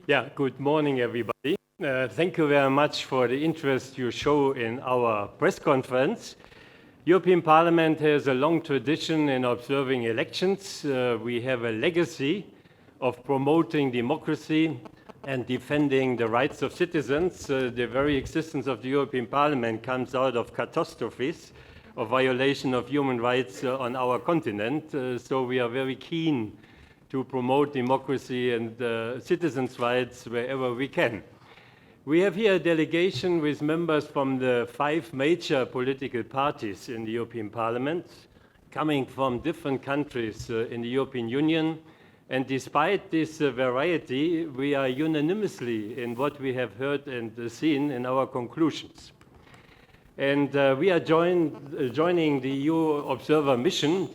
Yeah, good morning, everybody. Thank you very much for the interest you show in our press conference. European Parliament has a long tradition in observing elections. We have a legacy of promoting democracy and defending the rights of citizens. The very existence of the European Parliament comes out of catastrophes of violation of human rights on our continent. So we are very keen to promote democracy and citizens' rights wherever we can. We have here a delegation with members from the 5 major political parties in the European Parliament, coming from different countries in the European Union. And despite this variety, we are unanimously in what we have heard and seen in our conclusions. And we are joining the EU Observer Mission.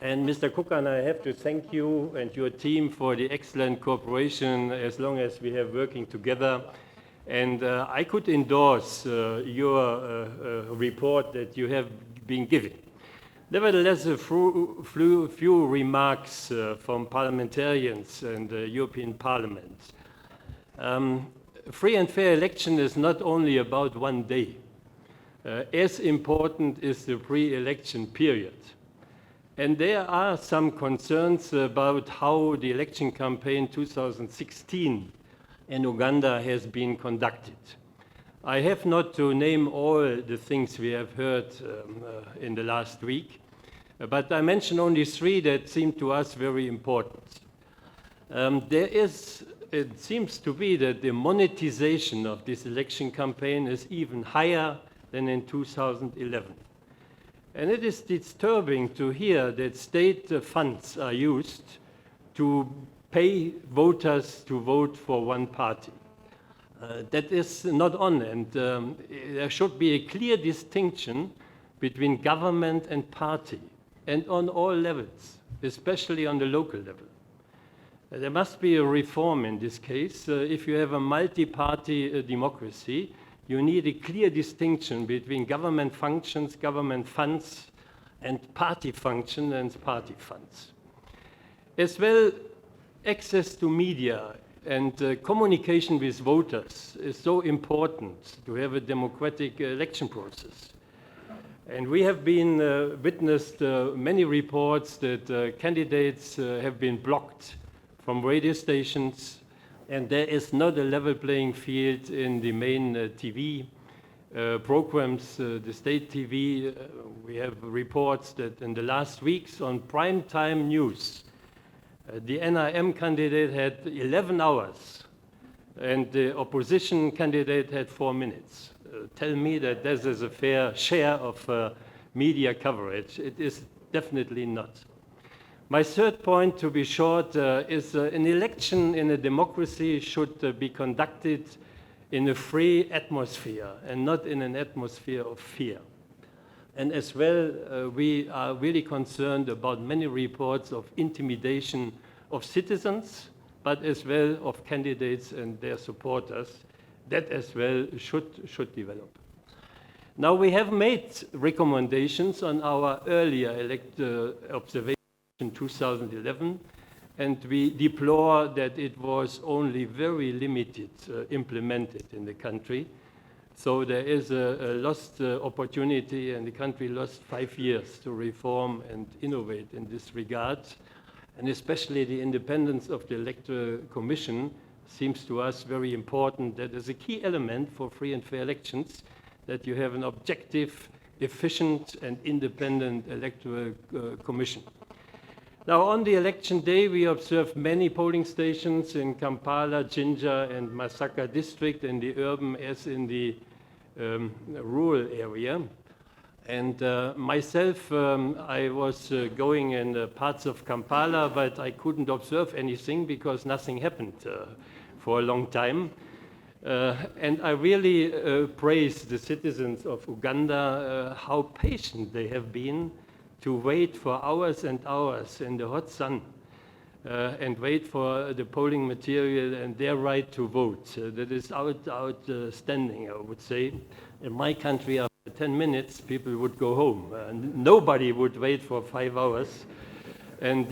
And Mr. Kukan, I have to thank you and your team for the excellent cooperation as long as we have working together. And I could endorse your report that you have been giving. Nevertheless, a few remarks from parliamentarians and the European Parliament. Free and fair election is not only about one day. As important is the pre-election period. And there are some concerns about how the election campaign 2016 in Uganda has been conducted. I have not to name all the things we have heard in the last week, but I mention only 3 that seem to us very important. It seems to be that the monetization of this election campaign is even higher than in 2011. And it is disturbing to hear that state funds are used to pay voters to vote for one party. That is not on, and there should be a clear distinction between government and party, and on all levels, especially on the local level. There must be a reform in this case. If you have a multi-party democracy, you need a clear distinction between government functions, government funds, and party function and party funds. As well, access to media and communication with voters is so important to have a democratic election process. And we have been witnessed many reports that candidates have been blocked from radio stations, and there is not a level playing field in the main TV programs, the state TV. We have reports that in the last weeks on primetime news, the NIM candidate had 11 hours, and the opposition candidate had 4 minutes. Tell me that this is a fair share of media coverage. It is definitely not. My third point, to be short, is an election in a democracy should be conducted in a free atmosphere and not in an atmosphere of fear. And as well, we are really concerned about many reports of intimidation of citizens, but as well of candidates and their supporters. That as well should develop. Now, we have made recommendations on our earlier observation in 2011, and we deplore that it was only very limited implemented in the country. So there is a lost opportunity, and the country lost 5 years to reform and innovate in this regard. And especially the independence of the Electoral Commission seems to us very important. That is a key element for free and fair elections, that you have an objective, efficient, and independent Electoral Commission. Now, on the election day, we observed many polling stations in Kampala, Jinja, and Masaka district, in the urban as in the rural area. And myself, I was going in parts of Kampala, but I couldn't observe anything because nothing happened for a long time. And I really praise the citizens of Uganda, how patient they have been to wait for hours and hours in the hot sun and wait for the polling material and their right to vote. That is outstanding, I would say. In my country, after 10 minutes, people would go home. Nobody would wait for 5 hours. And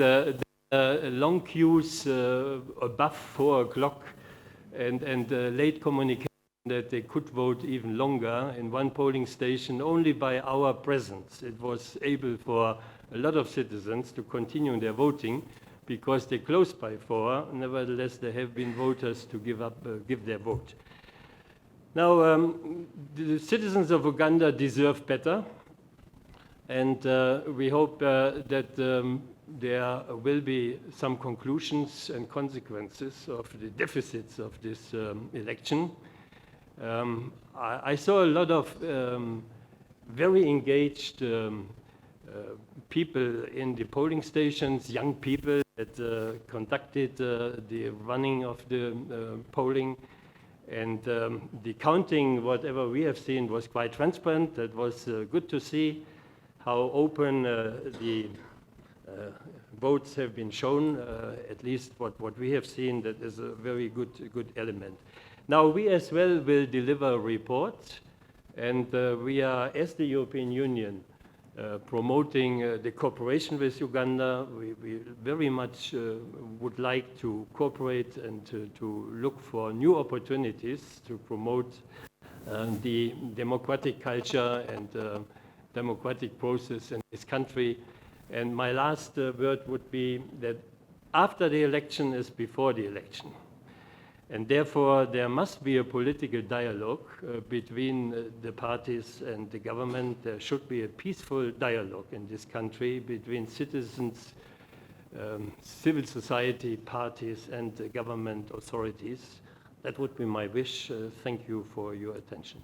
long queues above 4 o'clock and late communication that they could vote even longer. In one polling station, only by our presence, it was able for a lot of citizens to continue their voting because they closed by 4. Nevertheless, there have been voters to give their vote. Now, the citizens of Uganda deserve better, and we hope that there will be some conclusions and consequences of the deficits of this election. I saw a lot of very engaged people in the polling stations, young people that conducted the running of the polling. And the counting, whatever we have seen, was quite transparent. That was good to see how open the votes have been shown, at least what we have seen. That is a very good element. Now, we as well will deliver a report, and we are, as the European Union, promoting the cooperation with Uganda. We very much would like to cooperate and to look for new opportunities to promote the democratic culture and democratic process in this country. And my last word would be that after the election is before the election. And therefore, there must be a political dialogue between the parties and the government. There should be a peaceful dialogue in this country between citizens, civil society, parties, and the government authorities. That would be my wish. Thank you for your attention.